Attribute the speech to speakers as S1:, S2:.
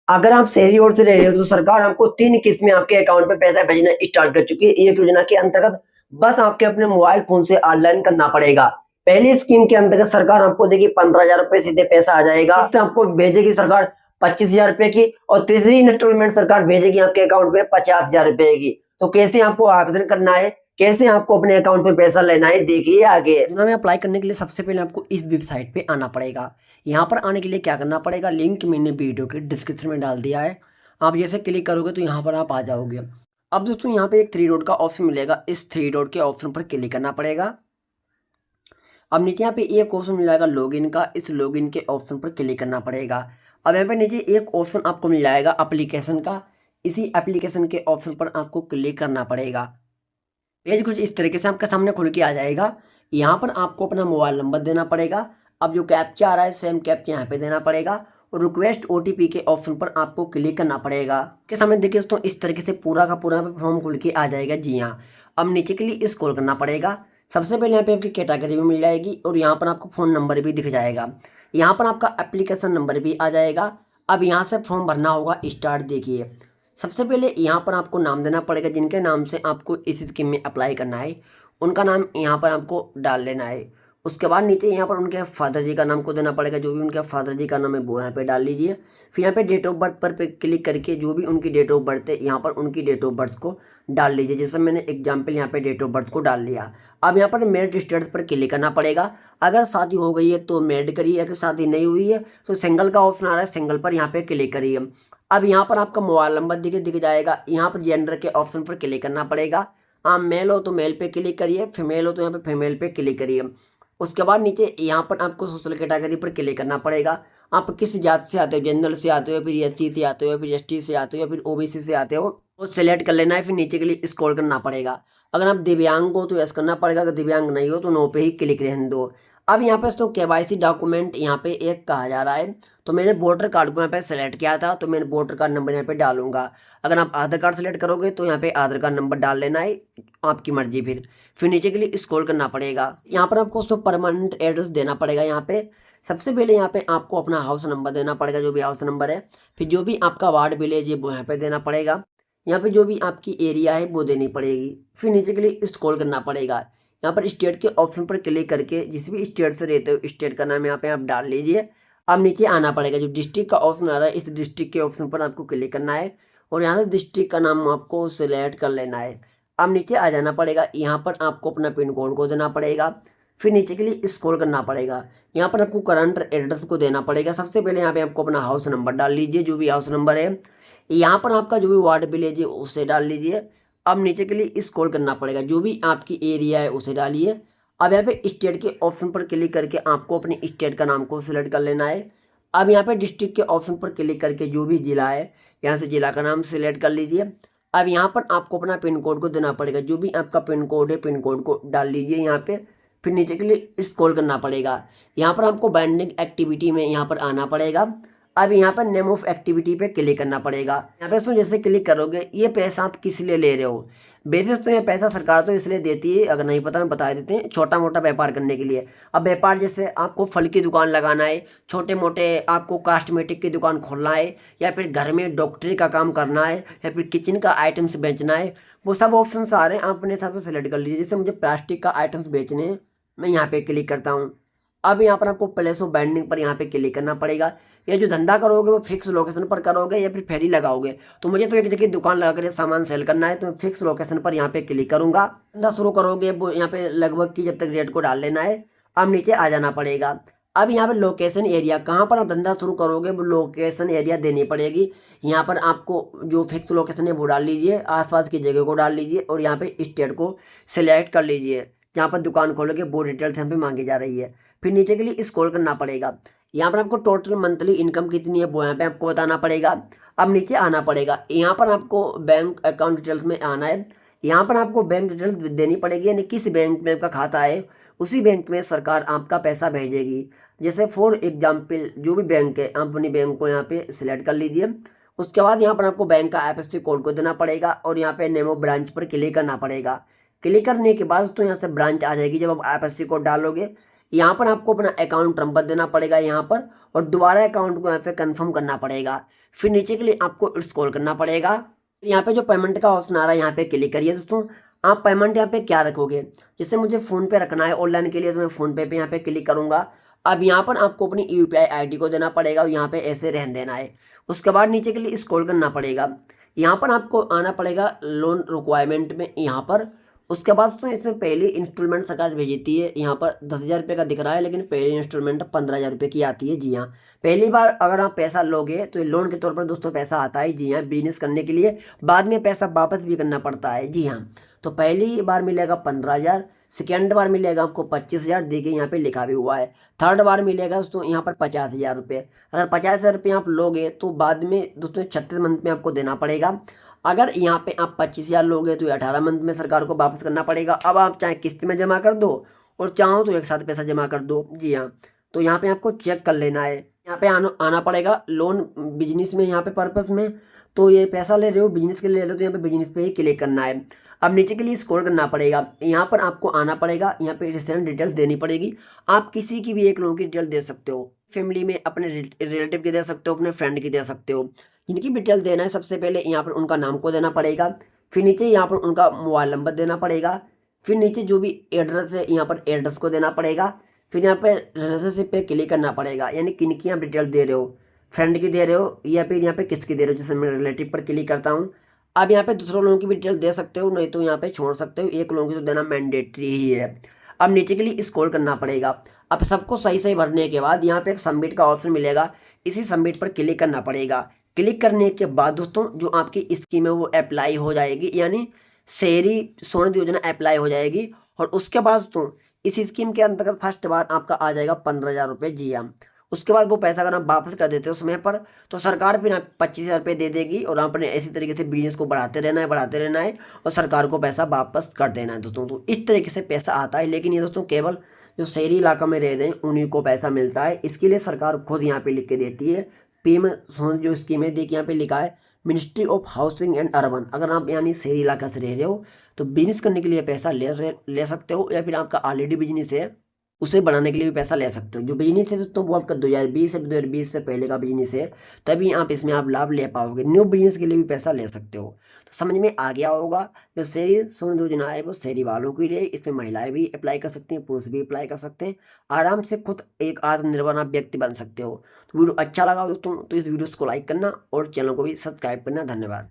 S1: अगर आप शहरी ओर से रह रहे हो तो सरकार आपको 3 किस्त में आपके अकाउंट में पैसा भेजना स्टार्ट कर चुकी है। एक योजना के अंतर्गत बस आपके अपने मोबाइल फोन से ऑनलाइन करना पड़ेगा। पहली स्कीम के अंतर्गत सरकार आपको देगी 15,000 रुपए सीधे पैसा आ जाएगा। किस्त आपको भेजेगी सरकार 25,000 रुपए की और तीसरी इंस्टॉलमेंट सरकार भेजेगी आपके अकाउंट में 50,000 रुपए की। तो कैसे आपको आवेदन करना है, कैसे आपको अपने अकाउंट में पैसा लेना है, देखिए आगे। योजना में अप्लाई करने के लिए सबसे पहले आपको इस वेबसाइट पे आना पड़ेगा। यहाँ पर आने के लिए क्या करना पड़ेगा, लिंक मैंने वीडियो के डिस्क्रिप्शन में डाल दिया है। आप जैसे क्लिक करोगे तो यहाँ पर आप आ जाओगे। अब दोस्तों यहाँ पे एक थ्री डॉट का ऑप्शन मिलेगा, इस थ्री डॉट के ऑप्शन पर क्लिक करना पड़ेगा। अब नीचे यहाँ पे एक ऑप्शन मिल जाएगा लॉगिन का, इस लॉगिन के ऑप्शन पर क्लिक करना पड़ेगा। अब यहाँ पे नीचे एक ऑप्शन आपको मिल जाएगा एप्लीकेशन का, इसी एप्लीकेशन के ऑप्शन पर आपको क्लिक करना पड़ेगा। पेज कुछ इस तरीके से आपके सामने खुल के आ जाएगा। यहाँ पर आपको अपना मोबाइल नंबर देना पड़ेगा। अब जो कैप्चा आ रहा है सेम कैप्चा यहाँ पे देना पड़ेगा और रिक्वेस्ट ओटीपी के ऑप्शन पर आपको क्लिक करना पड़ेगा। के सामने देखिए दोस्तों इस तरीके से पूरा का पूरा फॉर्म खुल के आ जाएगा। जी हाँ, अब नीचे के लिए स्क्रॉल करना पड़ेगा। सबसे पहले यहाँ पे आपकी कैटेगरी भी मिल जाएगी और यहाँ पर आपको फ़ोन नंबर भी दिख जाएगा। यहाँ पर आपका एप्लीकेशन नंबर भी आ जाएगा। अब यहाँ से फॉर्म भरना होगा स्टार्ट। देखिए सबसे पहले यहाँ पर आपको नाम देना पड़ेगा, जिनके नाम से आपको इस स्कीम में अप्लाई करना है उनका नाम यहाँ पर आपको डाल लेना है। उसके बाद नीचे यहाँ पर उनके फादर जी का नाम को देना पड़ेगा, जो भी उनके फादर जी का नाम है वो यहाँ पे डाल लीजिए। फिर यहाँ पे डेट ऑफ बर्थ पर पे क्लिक करके जो भी उनकी डेट ऑफ बर्थ है यहाँ पर उनकी डेट ऑफ बर्थ को डाल लीजिए। जैसे मैंने एग्जाम्पल यहाँ पे डेट ऑफ बर्थ को डाल लिया। अब यहाँ पर मैरिड स्टेटस पर क्लिक करना पड़ेगा। अगर शादी हो गई है तो मैरिड करिए, अगर शादी नहीं हुई है तो सिंगल का ऑप्शन आ रहा है, सिंगल पर यहाँ पे क्लिक करिए। अब यहाँ पर आपका मोबाइल नंबर दिख जाएगा। यहाँ पर जेंडर के ऑप्शन पर क्लिक करना पड़ेगा। हाँ मेल हो तो मेल पे क्लिक करिए, फीमेल हो तो यहाँ पे फीमेल पे क्लिक करिए। उसके बाद नीचे यहाँ पर आपको सोशल कैटेगरी पर क्लिक करना पड़ेगा। आप किस जात से आते हो, जनरल से आते हो, फिर एससी से आते हो, फिर एसटी से आते हो, या फिर ओबीसी से आते हो, वो सिलेक्ट कर लेना है। फिर नीचे के लिए स्क्रॉल करना पड़ेगा। अगर आप दिव्यांग हो तो यस करना पड़ेगा, अगर दिव्यांग नहीं हो तो नो पे ही क्लिक रहने दो। अब यहाँ पे तो केवाईसी डॉक्यूमेंट यहाँ पे एक कहा जा रहा है, तो मैंने वोटर कार्ड को यहाँ पे सेलेक्ट किया था, तो मैंने वोटर कार्ड नंबर यहाँ पे डालूंगा। अगर आप आधार कार्ड सेलेक्ट करोगे तो यहाँ पे आधार कार्ड नंबर डाल लेना है, आपकी मर्जी। फिर नीचे के लिए स्क्रॉल करना पड़ेगा। यहाँ पर आपको उसको परमानेंट एड्रेस देना पड़ेगा। यहाँ पे सबसे पहले यहाँ पे आपको अपना हाउस नंबर देना पड़ेगा, जो भी हाउस नंबर है। फिर जो भी आपका वार्ड विलेज है वो यहाँ पे देना पड़ेगा। यहाँ पे जो भी आपकी एरिया है वो देनी पड़ेगी। फिर नीचे के लिए स्क्रॉल करना पड़ेगा। यहाँ पर स्टेट के ऑप्शन पर क्लिक करके जिस भी स्टेट से रहते हो स्टेट का नाम यहाँ पे आप डाल लीजिए। अब नीचे आना पड़ेगा, जो डिस्ट्रिक्ट का ऑप्शन आ रहा है इस डिस्ट्रिक्ट के ऑप्शन पर आपको क्लिक करना है और यहाँ से डिस्ट्रिक्ट का नाम आपको सिलेक्ट कर लेना है। अब नीचे आ जाना पड़ेगा। यहाँ पर आपको अपना पिन कोड को देना पड़ेगा। फिर नीचे के लिए स्क्रॉल करना पड़ेगा। यहाँ पर आपको करंट एड्रेस को देना पड़ेगा। सबसे पहले यहाँ पे आपको अपना हाउस नंबर डाल लीजिए, जो भी हाउस नंबर है। यहाँ पर आपका जो भी वार्ड विलेज है उसे डाल लीजिए। अब नीचे के लिए स्क्रॉल करना पड़ेगा, जो भी आपकी एरिया है उसे डालिए। अब यहाँ पे स्टेट के ऑप्शन पर क्लिक करके आपको अपनी स्टेट का नाम को सिलेक्ट कर लेना है। अब यहाँ पे डिस्ट्रिक्ट के ऑप्शन पर क्लिक करके जो भी जिला है यहाँ से जिला का नाम सिलेक्ट कर लीजिए। अब यहाँ पर आपको अपना पिन कोड को देना पड़ेगा, जो भी आपका पिन कोड है पिन कोड को डाल लीजिए यहाँ पे। फिर नीचे के लिए स्क्रॉल करना पड़ेगा। यहाँ पर आपको बाइंडिंग एक्टिविटी में यहाँ पर आना पड़ेगा। अब यहाँ पर नेम ऑफ एक्टिविटी पे क्लिक करना पड़ेगा। यहाँ पे जैसे क्लिक करोगे ये पैसा आप किस लिए ले रहे हो। बेसिस तो ये पैसा सरकार तो इसलिए देती है, अगर नहीं पता मैं बता देते हैं, छोटा मोटा व्यापार करने के लिए। अब व्यापार जैसे आपको फल की दुकान लगाना है, छोटे मोटे आपको कॉस्मेटिक की दुकान खोलना है, या फिर घर में डॉक्टरी का काम करना है, या फिर किचन का आइटम्स बेचना है, वो सब ऑप्शन आ रहे हैं। आप अपने हिसाब से सेलेक्ट कर लीजिए। जैसे मुझे प्लास्टिक का आइटम्स बेचने हैं, मैं यहाँ पे क्लिक करता हूँ। अब यहाँ पर आपको प्लेस ऑफ बाइंडिंग पर यहाँ पे क्लिक करना पड़ेगा। ये जो धंधा करोगे वो फिक्स लोकेशन पर करोगे या फिर फेरी लगाओगे। तो मुझे तो एक जगह दुकान लगा कर सामान सेल करना है, तो मैं फिक्स लोकेशन पर यहाँ पे क्लिक करूंगा। धंधा शुरू करोगे वो यहाँ पे लगभग की जब तक रेट को डाल लेना है। अब नीचे आ जाना पड़ेगा। अब यहाँ पे लोकेशन एरिया कहाँ पर आप धंधा शुरू करोगे वो लोकेशन एरिया देनी पड़ेगी। यहाँ पर आपको जो फिक्स लोकेशन है वो डाल लीजिए, आसपास की जगह को डाल लीजिए और यहाँ पे स्टेट को सिलेक्ट कर लीजिए। यहाँ पर दुकान खोलोगे वो डिटेल्स यहाँ पे मांगी जा रही है। फिर नीचे के लिए स्क्रॉल करना पड़ेगा। यहाँ पर आपको टोटल मंथली इनकम कितनी है वो यहाँ पे आपको बताना पड़ेगा। अब नीचे आना पड़ेगा। यहाँ पर आपको बैंक अकाउंट डिटेल्स में आना है। यहाँ पर आपको बैंक डिटेल्स देनी पड़ेगी, यानी किस बैंक में आपका खाता है उसी बैंक में सरकार आपका पैसा भेजेगी। जैसे फॉर एग्जाम्पल जो भी बैंक है आप अपनी बैंक को यहाँ पे सिलेक्ट कर लीजिए। उसके बाद यहाँ पर आपको बैंक का IFSC कोड को देना पड़ेगा और यहाँ पे नेम ऑफ ब्रांच पर क्लिक करना पड़ेगा। क्लिक करने के बाद तो यहाँ से ब्रांच आ जाएगी। जब आप IFSC कोड डालोगे यहाँ पर आपको अपना अकाउंट नंबर देना पड़ेगा यहाँ पर, और दोबारा अकाउंट को यहाँ पे कंफर्म करना पड़ेगा। फिर नीचे के लिए आपको स्क्रॉल करना पड़ेगा। यहाँ पे जो पेमेंट का ऑप्शन आ रहा है यहाँ पे क्लिक करिए दोस्तों। आप पेमेंट यहाँ पे क्या रखोगे, जैसे मुझे फोन पे रखना है ऑनलाइन के लिए, तो मैं फोन पे यहाँ पे क्लिक करूंगा। अब यहाँ पर आपको अपनी यूपीआई आईडी को देना पड़ेगा और यहाँ पे ऐसे रहने देना है। उसके बाद नीचे के लिए स्क्रॉल करना पड़ेगा। यहाँ पर आपको आना पड़ेगा लोन रिक्वायरमेंट में यहाँ पर। उसके बाद तो इसमें पहली इंस्टॉलमेंट सरकार भेजती है, यहाँ पर 10,000 रुपये का दिख रहा है, लेकिन पहली इंस्टॉलमेंट 15,000 रुपये की आती है। जी हाँ, पहली बार अगर आप पैसा लोगे तो ये लोन के तौर पर दोस्तों पैसा आता है। जी हाँ, बिजनेस करने के लिए बाद में पैसा वापस भी करना पड़ता है। जी हाँ, तो पहली बार मिलेगा 15,000, सेकेंड बार मिलेगा आपको 25,000, देखिए यहाँ पे लिखा भी हुआ है। थर्ड बार मिलेगा दोस्तों यहाँ पर 50,000 रुपये। अगर 50,000 रुपये आप लोगे तो बाद में दोस्तों 36 मंथ में आपको देना पड़ेगा। अगर यहाँ पे आप 25,000 लोगे तो 18 मंथ में सरकार को वापस करना पड़ेगा। अब आप चाहे किस्त में जमा कर दो और चाहो तो एक साथ पैसा जमा कर दो। जी हाँ, तो यहाँ पे आपको चेक कर लेना है। यहाँ पे आना पड़ेगा लोन बिजनेस में, यहाँ पे पर्पस में। तो ये पैसा ले रहे हो बिजनेस के लिए ले रहे हो तो यहाँ पे बिजनेस पे ही क्लिक करना है। अब नीचे के लिए स्क्रॉल करना पड़ेगा। यहाँ पर आपको आना पड़ेगा, यहाँ पे रिसेंट डिटेल्स देनी पड़ेगी। आप किसी की भी एक लोगों की डिटेल दे सकते हो, फैमिली में अपने रिलेटिव की दे सकते हो, अपने फ्रेंड की दे सकते हो। इनकी डिटेल देना है। सबसे पहले यहाँ पर उनका नाम को देना पड़ेगा, फिर नीचे यहाँ पर उनका मोबाइल नंबर देना पड़ेगा, फिर नीचे जो भी एड्रेस है यहाँ पर एड्रेस को देना पड़ेगा, फिर यहाँ पे रिलेशनशिप पे क्लिक करना पड़ेगा, यानी किन की आप डिटेल दे रहे हो, फ्रेंड की दे रहे हो या फिर यहाँ पे किसकी दे रहे हो। जैसे मैं रिलेटिव पर क्लिक करता हूँ। आप यहाँ पे दूसरों लोगों की भी डिटेल दे सकते हो, नहीं तो यहाँ पे छोड़ सकते हो, एक लोगों की तो देना मैंडेटरी ही है। अब नीचे के लिए स्क्रॉल करना पड़ेगा। अब सबको सही सही भरने के बाद यहाँ पे एक सबमिट का ऑप्शन मिलेगा, इसी सबमिट पर क्लिक करना पड़ेगा। क्लिक करने के बाद दोस्तों जो आपकी स्कीम है वो अप्लाई हो जाएगी, यानी शहरी स्वर्ण योजना अप्लाई हो जाएगी। और उसके बाद तो इस स्कीम के अंतर्गत फर्स्ट बार आपका आ जाएगा 15,000 रुपये। जी हाँ, उसके बाद वो पैसा अगर आप वापस कर देते हो समय पर तो सरकार फिर 25,000 रुपये दे देगी, और आपने इसी तरीके से बिजनेस को बढ़ाते रहना है, बढ़ाते रहना है, और सरकार को पैसा वापस कर देना है दोस्तों। तो इस तरीके से पैसा आता है। लेकिन ये दोस्तों केवल जो शहरी इलाका में रह रहे हैं उन्हीं को पैसा मिलता है। इसके लिए सरकार खुद यहाँ पे लिख के देती है। पीएम स्वनिधि जो स्कीम है, देखिए यहाँ पे लिखा है ministry of housing and urban. अगर आप यानी शहरी इलाका से रह रहे हो तो बिजनेस करने के लिए पैसा ले सकते हो, या फिर आपका ऑलरेडी बिजनेस है उसे बढ़ाने के लिए भी पैसा ले सकते हो। जो बिजनेस है तो वो आपका 2020 से 2020 से पहले का बिजनेस है, तभी आप इसमें आप लाभ ले पाओगे। न्यू बिजनेस के लिए भी पैसा ले सकते हो। तो समझ में आ गया होगा। जो शहरी स्वनिधि योजना है वो शहरी वालों के लिए, इसमें महिलाएं भी अप्लाई कर सकती हैं, पुरुष भी अप्लाई कर सकते हैं। आराम से खुद एक आत्मनिर्भर आप व्यक्ति बन सकते हो। तो वीडियो अच्छा लगा दोस्तों तो इस वीडियो को लाइक करना और चैनल को भी सब्सक्राइब करना। धन्यवाद।